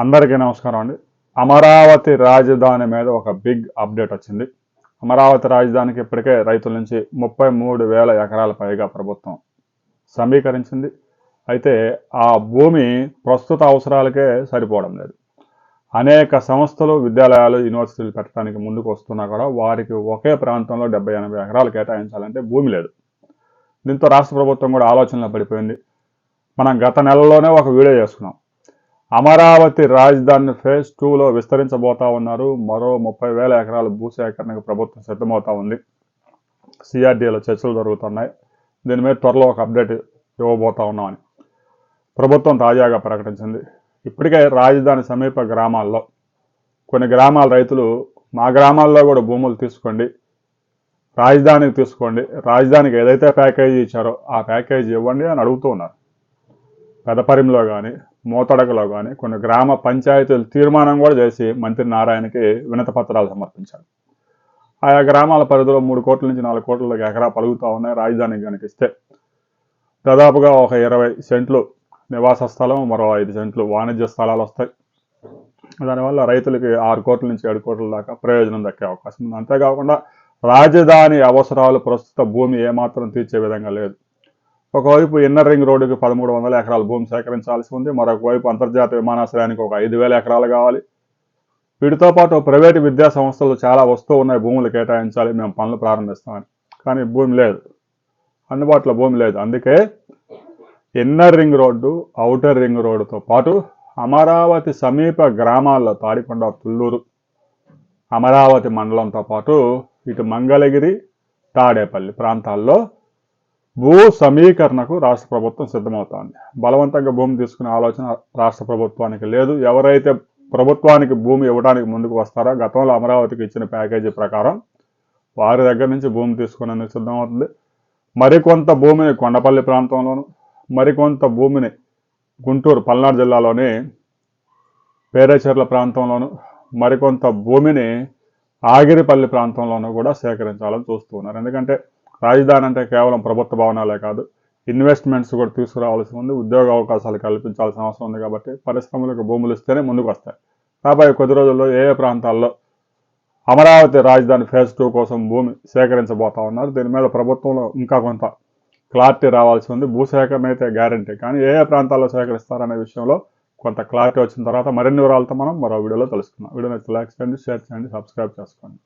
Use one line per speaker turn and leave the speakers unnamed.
అందరికీ నమస్కారం అండి. అమరావతి రాజధాని మీద ఒక బిగ్ అప్డేట్ వచ్చింది. అమరావతి రాజధానికి ఇప్పటికే రైతుల నుంచి 33,000 ఎకరాల పైగా ప్రభుత్వం సమీకరించింది. అయితే ఆ భూమి ప్రస్తుత అవసరాలకే సరిపోవడం లేదు. అనేక సంస్థలు, విద్యాలయాలు, యూనివర్సిటీలు పెట్టడానికి ముందుకు వస్తున్నా కూడా వారికి ఒకే ప్రాంతంలో 70-80 ఎకరాలు కేటాయించాలంటే భూమి లేదు. దీంతో రాష్ట్ర ప్రభుత్వం కూడా ఆలోచనలో పడిపోయింది. మనం గత నెలలోనే ఒక వీడియో చేసుకున్నాం. అమరావతి రాజధాని ఫేజ్ 2లో విస్తరించబోతా ఉన్నారు. మరో 30,000 ఎకరాల భూసేకరణకు ప్రభుత్వం సిద్ధమవుతా ఉంది. సిఆర్డీఏలో చర్చలు జరుగుతున్నాయి. దీని మీద త్వరలో ఒక అప్డేట్ ఇవ్వబోతా ఉన్నామని ప్రభుత్వం తాజాగా ప్రకటించింది. ఇప్పటికే రాజధాని సమీప గ్రామాల్లో కొన్ని గ్రామాల రైతులు మా గ్రామాల్లో కూడా భూములు తీసుకోండి, రాజధానికి తీసుకోండి, రాజధానికి ఏదైతే ప్యాకేజీ ఇచ్చారో ఆ ప్యాకేజీ ఇవ్వండి అని అడుగుతూ ఉన్నారు. పెదపరిమిలో కానీ మోతడకలో కానీ కొన్ని గ్రామ పంచాయతీలు తీర్మానం కూడా చేసి మంత్రి నారాయణకి వినతి పత్రాలు సమర్పించారు. ఆయా గ్రామాల పరిధిలో 3 కోట్ల నుంచి 4 కోట్ల ఎకరా పలుకుతూ ఉన్నాయి. రాజధానికి కనుక ఇస్తే దాదాపుగా ఒక 20 సెంట్లు నివాస స్థలం, మరో 5 సెంట్లు వాణిజ్య స్థలాలు వస్తాయి. దానివల్ల రైతులకి 6 కోట్ల నుంచి 7 కోట్ల దాకా ప్రయోజనం దక్కే అవకాశం ఉంది. అంతేకాకుండా రాజధాని అవసరాలు ప్రస్తుత భూమి ఏమాత్రం తీర్చే విధంగా లేదు. ఒకవైపు ఇన్నర్ రింగ్ రోడ్డుకి 1300 ఎకరాల భూమి సేకరించాల్సి ఉంది. మరొక వైపు అంతర్జాతీయ విమానాశ్రయానికి ఒక 5,000 ఎకరాలు కావాలి. వీటితో పాటు ప్రైవేటు విద్యా సంస్థలు చాలా వస్తూ ఉన్నాయి, భూములు కేటాయించాలి, మేము పనులు ప్రారంభిస్తామని. కానీ భూమి లేదు, అందుబాటులో భూమి లేదు. అందుకే inner ring road, outer ring రోడ్డుతో పాటు అమరావతి సమీప గ్రామాల్లో తాడికొండ, తుళ్ళూరు, అమరావతి మండలంతో పాటు ఇటు మంగళగిరి, తాడేపల్లి ప్రాంతాల్లో భూ సమీకరణకు రాష్ట్ర ప్రభుత్వం సిద్ధమవుతోంది. బలవంతంగా భూమి తీసుకునే ఆలోచన రాష్ట్ర ప్రభుత్వానికి లేదు. ఎవరైతే ప్రభుత్వానికి భూమి ఇవ్వడానికి ముందుకు వస్తారో గతంలో అమరావతికి ఇచ్చిన ప్యాకేజీ ప్రకారం వారి దగ్గర నుంచి భూమి తీసుకునేందుకు సిద్ధమవుతుంది. మరికొంత భూమిని కొండపల్లి ప్రాంతంలోను, మరికొంత భూమిని గుంటూరు, పల్నాడు జిల్లాలోని పేరేచెర్ల ప్రాంతంలోను, మరికొంత భూమిని ఆగిరిపల్లి ప్రాంతంలోనూ కూడా సేకరించాలని చూస్తూ ఉన్నారు. ఎందుకంటే రాజధాని అంటే కేవలం ప్రభుత్వ భవనాలే కాదు, ఇన్వెస్ట్మెంట్స్ కూడా తీసుకురావాల్సి ఉంది, ఉద్యోగ అవకాశాలు కల్పించాల్సిన అవసరం ఉంది. కాబట్టి పరిశ్రమలకు భూములు ఇస్తేనే ముందుకు వస్తాయి. రాబోయే కొద్ది రోజుల్లో ఏ ప్రాంతాల్లో అమరావతి రాజధాని ఫేజ్ 2 కోసం భూమి సేకరించబోతా ఉన్నారు. దీని మీద ప్రభుత్వంలో ఇంకా కొంత క్లారిటీ రావాల్సి ఉంది. భూసేకరణ అయితే గ్యారంటీ, కానీ ఏ ప్రాంతాల్లో సేకరిస్తారనే విషయంలో కొంత క్లారిటీ వచ్చిన తర్వాత మరిన్ని వివరాలతో మనం మరో వీడియోలో తెలుసుకుందాం. వీడియో నచ్చితే లైక్ చేయండి, షేర్ చేయండి, సబ్స్క్రైబ్ చేసుకోండి.